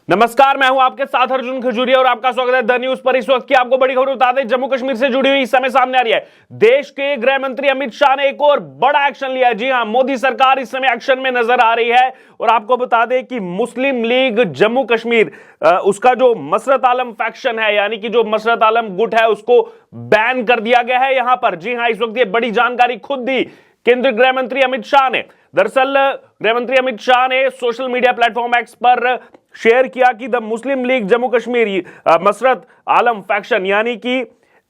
नमस्कार, मैं हूं आपके साथ अर्जुन खजूरिया और आपका स्वागत है द न्यूज पर। इस वक्त की आपको बड़ी खबर बता दें, जम्मू कश्मीर से जुड़ी हुई इस समय सामने आ रही है। देश के गृह मंत्री अमित शाह ने एक और बड़ा एक्शन लिया है। जी हां, मोदी सरकार इस समय एक्शन में नजर आ रही है और आपको बता दें कि मुस्लिम लीग जम्मू कश्मीर उसका जो मसरत आलम फैक्शन है, यानी कि जो मसरत आलम गुट है, उसको बैन कर दिया गया है यहां पर। जी हां, इस वक्त ये बड़ी जानकारी खुद दी केंद्रीय गृह मंत्री अमित शाह ने। दरअसल गृह मंत्री अमित शाह ने सोशल मीडिया प्लेटफॉर्म एक्स पर शेयर किया कि the Muslim League Jammu Kashmir Masarat Alam faction यानी कि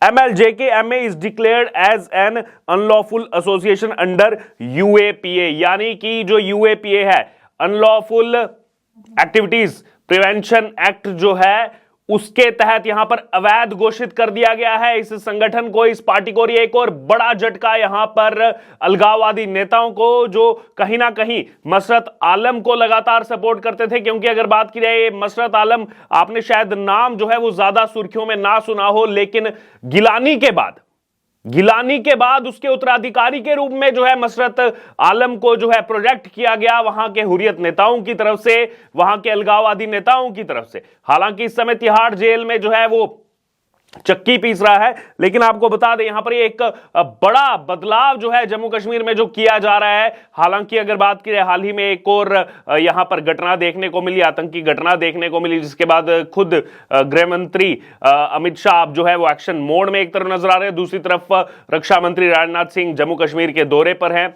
MLJKMA is declared as an unlawful association under UAPA, यानी कि जो UAPA है, अनलॉफुल एक्टिविटीज प्रिवेंशन एक्ट जो है, उसके तहत यहां पर अवैध घोषित कर दिया गया है इस संगठन को, इस पार्टी को। एक और बड़ा झटका यहां पर अलगाववादी नेताओं को, जो कहीं ना कहीं मसरत आलम को लगातार सपोर्ट करते थे। क्योंकि अगर बात की जाए, मसरत आलम, आपने शायद नाम जो है वो ज्यादा सुर्खियों में ना सुना हो, लेकिन गिलानी के बाद उसके उत्तराधिकारी के रूप में जो है मसरत आलम को जो है प्रोजेक्ट किया गया वहां के हुर्रियत नेताओं की तरफ से, वहां के अलगाववादी नेताओं की तरफ से। हालांकि इस समय तिहाड़ जेल में जो है वो चक्की पीस रहा है, लेकिन आपको बता दें यहां पर एक बड़ा बदलाव जो है जम्मू कश्मीर में जो किया जा रहा है। हालांकि अगर बात की जाए, हाल ही में एक और यहां पर घटना देखने को मिली, आतंकी घटना देखने को मिली, जिसके बाद खुद गृह मंत्री अमित शाह जो है वो एक्शन मोड में एक तरफ नजर आ रहे हैं, दूसरी तरफ रक्षा मंत्री राजनाथ सिंह जम्मू कश्मीर के दौरे पर हैं।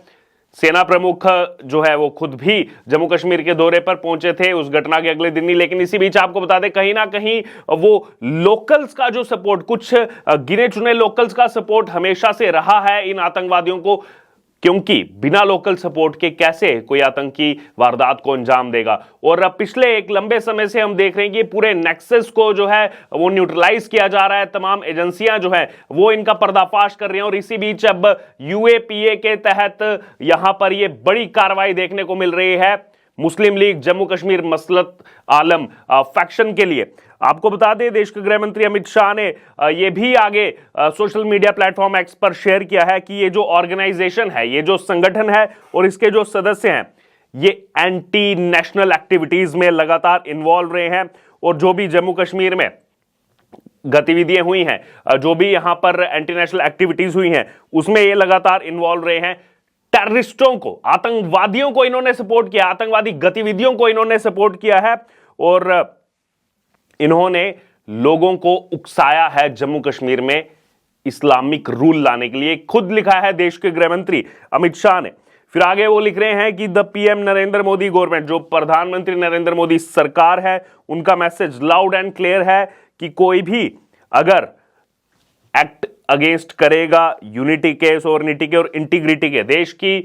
सेना प्रमुख जो है वो खुद भी जम्मू कश्मीर के दौरे पर पहुंचे थे उस घटना के अगले दिन ही। लेकिन इसी बीच आपको बता दें, कहीं ना कहीं वो लोकल्स का जो सपोर्ट, कुछ गिने चुने लोकल्स का सपोर्ट हमेशा से रहा है इन आतंकवादियों को, क्योंकि बिना लोकल सपोर्ट के कैसे कोई आतंकी वारदात को अंजाम देगा। और अब पिछले एक लंबे समय से हम देख रहे हैं कि पूरे नेक्सस को जो है वो न्यूट्रलाइज किया जा रहा है। तमाम एजेंसियां जो है वो इनका पर्दाफाश कर रही हैं और इसी बीच अब UAPA के तहत यहां पर ये बड़ी कार्रवाई देखने को मिल रही है मुस्लिम लीग जम्मू कश्मीर मसरत आलम फैक्शन के लिए। आपको बता दें, देश के गृह मंत्री अमित शाह ने यह भी आगे सोशल मीडिया प्लेटफॉर्म एक्स पर शेयर किया है कि ये जो ऑर्गेनाइजेशन है, ये जो संगठन है और इसके जो सदस्य हैं, ये एंटी नेशनल एक्टिविटीज में लगातार इन्वॉल्व रहे हैं। और जो भी जम्मू कश्मीर में गतिविधियां हुई हैं, जो भी यहां पर एंटी नेशनल एक्टिविटीज हुई हैं, उसमें ये लगातार इन्वॉल्व रहे हैं। टेररिस्टों को, आतंकवादियों को इन्होंने सपोर्ट किया, आतंकवादी गतिविधियों को इन्होंने सपोर्ट किया है और इन्होंने लोगों को उकसाया है जम्मू कश्मीर में इस्लामिक रूल लाने के लिए। खुद लिखा है देश के गृह मंत्री अमित शाह ने। फिर आगे वो लिख रहे हैं कि the PM Narendra Modi government, जो प्रधानमंत्री नरेंद्र मोदी सरकार है, उनका मैसेज लाउड एंड क्लियर है कि कोई भी अगर एक्ट अगेंस्ट करेगा यूनिटी के, सोवरेनिटी के और इंटीग्रिटी के, देश की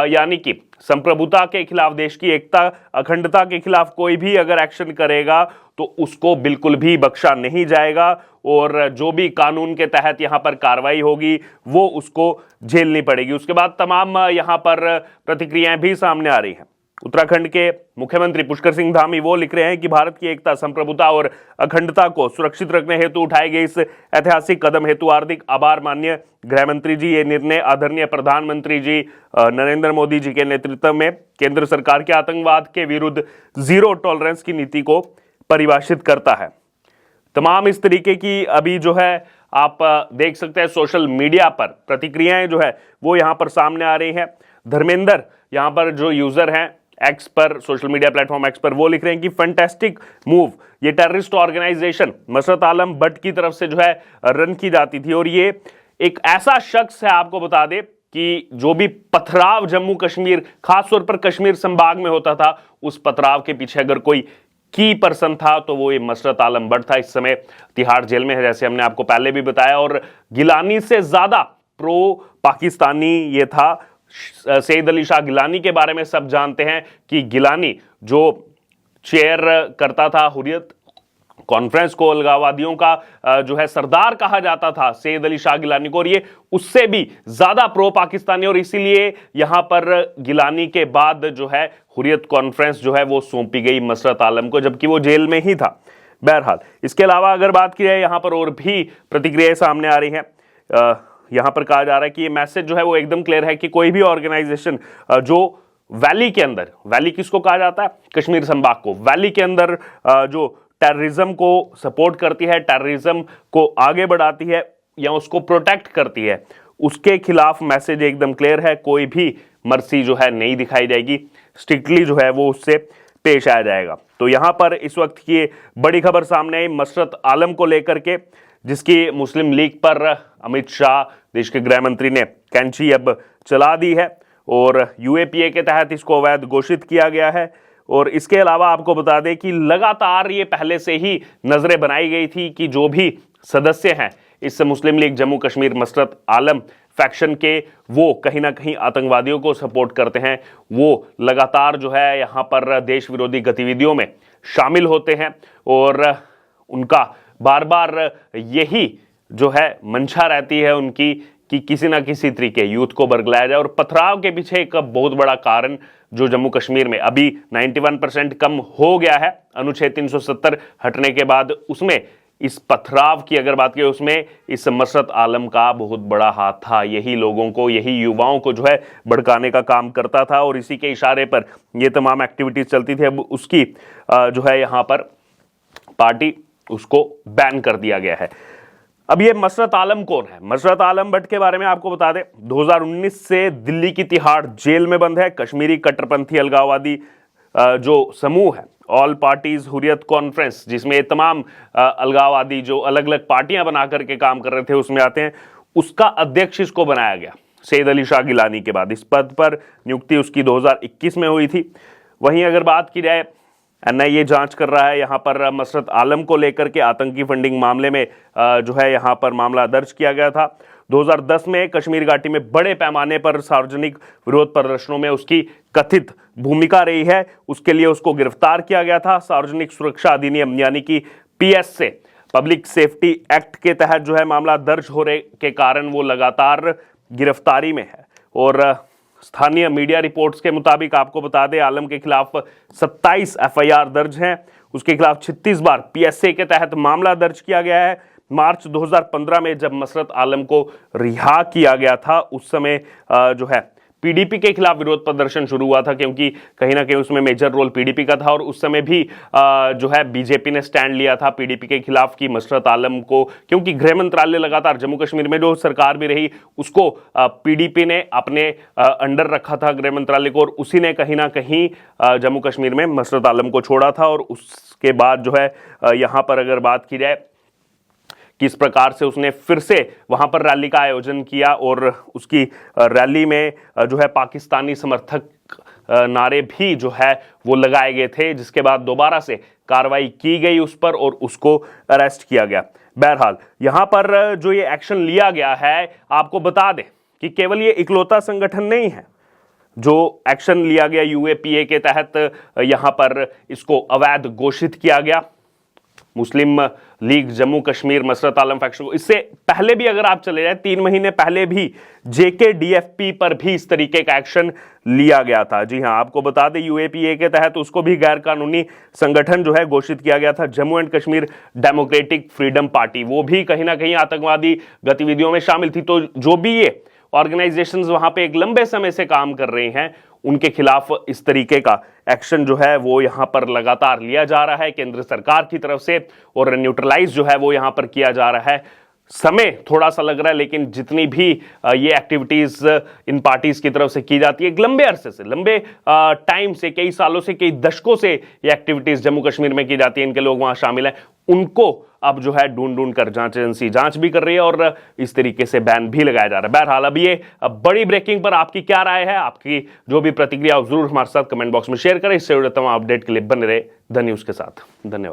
यानी कि संप्रभुता के खिलाफ, देश की एकता अखंडता के खिलाफ कोई भी अगर एक्शन करेगा तो उसको बिल्कुल भी बख्शा नहीं जाएगा और जो भी कानून के तहत यहां पर कार्रवाई होगी वो उसको झेलनी पड़ेगी। उसके बाद तमाम यहां पर प्रतिक्रियाएं भी सामने आ रही हैं। उत्तराखंड के मुख्यमंत्री पुष्कर सिंह धामी वो लिख रहे हैं कि भारत की एकता, संप्रभुता और अखंडता को सुरक्षित रखने हेतु उठाए गए इस ऐतिहासिक कदम हेतु हार्दिक आभार माननीय गृह मंत्री जी। ये निर्णय आदरणीय प्रधानमंत्री जी नरेंद्र मोदी जी के नेतृत्व में केंद्र सरकार के आतंकवाद के विरुद्ध जीरो टॉलरेंस की नीति को परिभाषित करता है। तमाम इस तरीके की अभी जो है आप देख सकते हैं सोशल मीडिया पर प्रतिक्रियाएं जो है वो यहां पर सामने आ रही हैं। धर्मेंद्र यहां पर जो यूजर हैं एक्स पर, सोशल मीडिया प्लेटफॉर्म एक्स पर, वो लिख रहे हैं कि फैंटास्टिक मूव, ये टेररिस्ट ऑर्गेनाइजेशन मसरत आलम भट्ट की तरफ से जो है रन की जाती थी और ये एक ऐसा शख्स है, आपको बता दे, कि जो भी पथराव जम्मू कश्मीर, खासतौर पर कश्मीर संभाग में होता था, उस पथराव के पीछे अगर कोई की पर्सन था तो वो ये मसरत आलम भट्ट था। इस समय तिहाड़ जेल में है, जैसे हमने आपको पहले भी बताया, और गिलानी से ज्यादा प्रो पाकिस्तानी ये था। सैयद अली शाह गिलानी के बारे में सब जानते हैं कि गिलानी जो चेयर करता था हुर्रियत कॉन्फ्रेंस को, अलगाववादियों का जो है सरदार कहा जाता था सैयद अली शाह गिलानी को, और ये उससे भी ज्यादा प्रो पाकिस्तानी, और इसीलिए यहां पर गिलानी के बाद जो है हुर्रियत कॉन्फ्रेंस जो है वो सौंपी गई मसरत आलम को, जबकि वो जेल में ही था। बहरहाल, इसके अलावा अगर बात की जाए, यहां पर और भी प्रतिक्रियाएं सामने आ रही हैं। यहां पर कहा जा रहा है कि ये मैसेज जो है वो एकदम क्लियर है कि कोई भी ऑर्गेनाइजेशन जो वैली के अंदर, वैली किसको कहा जाता है? कश्मीर संभाग को। वैली के अंदर जो टेररिज्म को सपोर्ट करती है, टेररिज्म को आगे बढ़ाती है या उसको प्रोटेक्ट करती है, उसके खिलाफ मैसेज एकदम क्लियर है। कोई भी मर्सी जो है नहीं दिखाई जाएगी, स्ट्रिक्टली जो है वो उससे पेश आया जाएगा। तो यहां पर इस वक्त की बड़ी खबर सामने आई मसरत आलम को लेकर के, जिसकी मुस्लिम लीग पर अमित शाह देश के गृह मंत्री ने कैंची अब चला दी है और यूएपीए के तहत इसको अवैध घोषित किया गया है। और इसके अलावा आपको बता दें कि लगातार ये पहले से ही नजरें बनाई गई थी कि जो भी सदस्य हैं इस मुस्लिम लीग जम्मू कश्मीर मसरत आलम फैक्शन के, वो कहीं ना कहीं आतंकवादियों को सपोर्ट करते हैं, वो लगातार जो है यहाँ पर देश विरोधी गतिविधियों में शामिल होते हैं और उनका बार बार यही जो है मंशा रहती है उनकी कि किसी ना किसी तरीके यूथ को बरगलाया जाए। और पथराव के पीछे एक बहुत बड़ा कारण जो जम्मू कश्मीर में अभी 91% कम हो गया है अनुच्छेद 370 हटने के बाद, उसमें इस पथराव की अगर बात करें उसमें इस मसरत आलम का बहुत बड़ा हाथ था। यही लोगों को, यही युवाओं को जो है भड़काने का काम करता था और इसी के इशारे पर ये तमाम एक्टिविटीज चलती थी। अब उसकी जो है यहाँ पर पार्टी उसको बैन कर दिया गया है। अब ये मसरत आलम कौन है? मसरत आलम भट्ट के बारे में आपको बता दें, 2019 से दिल्ली की तिहाड़ जेल में बंद है। कश्मीरी कट्टरपंथी अलगाववादी जो समूह है ऑल पार्टीज हुर्रियत कॉन्फ्रेंस, जिसमें तमाम अलगाववादी जो अलग अलग पार्टियां बना करके काम कर रहे थे उसमें आते हैं, उसका अध्यक्ष इसको बनाया गया सैयद अली शाह गिलानी के बाद। इस पद पर नियुक्ति उसकी 2021 में हुई थी। वहीं अगर बात की जाए, एनआईए जांच कर रहा है यहाँ पर मसरत आलम को लेकर के, आतंकी फंडिंग मामले में जो है यहाँ पर मामला दर्ज किया गया था। 2010 में कश्मीर घाटी में बड़े पैमाने पर सार्वजनिक विरोध प्रदर्शनों में उसकी कथित भूमिका रही है, उसके लिए उसको गिरफ्तार किया गया था। सार्वजनिक सुरक्षा अधिनियम यानी कि पीएस से, पब्लिक सेफ्टी एक्ट के तहत जो है मामला दर्ज होने के कारण वो लगातार गिरफ्तारी में है। और स्थानीय मीडिया रिपोर्ट्स के मुताबिक आपको बता दें, आलम के खिलाफ 27 एफआईआर दर्ज हैं, उसके खिलाफ 36 बार पीएसए के तहत मामला दर्ज किया गया है। मार्च 2015 में जब मसरत आलम को रिहा किया गया था, उस समय जो है पीडीपी के खिलाफ विरोध प्रदर्शन शुरू हुआ था, क्योंकि कहीं ना कहीं उसमें मेजर रोल पीडीपी का था और उस समय भी जो है बीजेपी ने स्टैंड लिया था पीडीपी के खिलाफ कि मसरत आलम को, क्योंकि गृह मंत्रालय लगातार जम्मू कश्मीर में जो सरकार भी रही उसको पीडीपी ने अपने अंडर रखा था गृह मंत्रालय को, और उसी ने कहीं ना कहीं जम्मू कश्मीर में मसरत आलम को छोड़ा था। और उसके बाद जो है यहाँ पर अगर बात की जाए किस प्रकार से उसने फिर से वहां पर रैली का आयोजन किया और उसकी रैली में जो है पाकिस्तानी समर्थक नारे भी जो है वो लगाए गए थे, जिसके बाद दोबारा से कार्रवाई की गई उस पर और उसको अरेस्ट किया गया। बहरहाल यहां पर जो ये एक्शन लिया गया है, आपको बता दें कि केवल ये इकलौता संगठन नहीं है जो एक्शन लिया गया यूएपीए के तहत, यहां पर इसको अवैध घोषित किया गया मुस्लिम लीग जम्मू कश्मीर मसरत आलम फैक्शन को। इससे पहले भी अगर आप चले जाए 3 महीने पहले भी जेकेडीएफपी पर भी इस तरीके का एक्शन लिया गया था। जी हां, आपको बता दें यूएपीए के तहत उसको भी गैर कानूनी संगठन जो है घोषित किया गया था। Jammu and Kashmir democratic freedom party, वो भी कहीं ना कहीं आतंकवादी गतिविधियों में शामिल थी। तो जो भी ये ऑर्गेनाइजेशंस वहां पे एक लंबे समय से काम कर रहे हैं, उनके खिलाफ इस तरीके का एक्शन जो है वो यहां पर लगातार लिया जा रहा है केंद्र सरकार की तरफ से, और न्यूट्रलाइज जो है वो यहां पर किया जा रहा है। समय थोड़ा सा लग रहा है, लेकिन जितनी भी ये एक्टिविटीज इन पार्टीज की तरफ से की जाती है, एक लंबे अरसे से, लंबे टाइम से, कई सालों से, कई दशकों से ये एक्टिविटीज जम्मू कश्मीर में की जाती है, इनके लोग वहां शामिल हैं, उनको अब जो है ढूंढ कर जांच एजेंसी जांच भी कर रही है और इस तरीके से बैन भी लगाया जा रहा है। बहरहाल अब ये बड़ी ब्रेकिंग पर आपकी क्या राय है? आपकी जो भी प्रतिक्रिया जरूर हमारे साथ कमेंट बॉक्स में शेयर करें। इससे जुड़े तमाम अपडेट के लिए बने रहे द न्यूज के साथ। धन्यवाद।